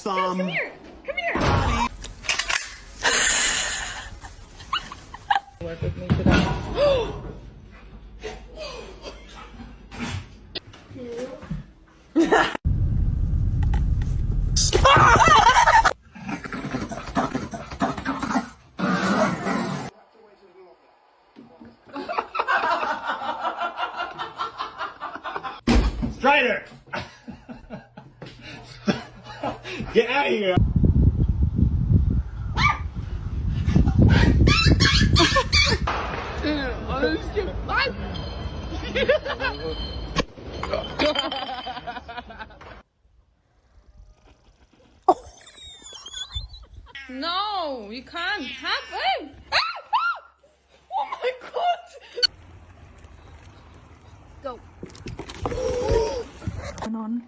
some. Come here. Come here. Work with me today. Strider! Get out of here! No, you can't have it. Oh my god! Go. On.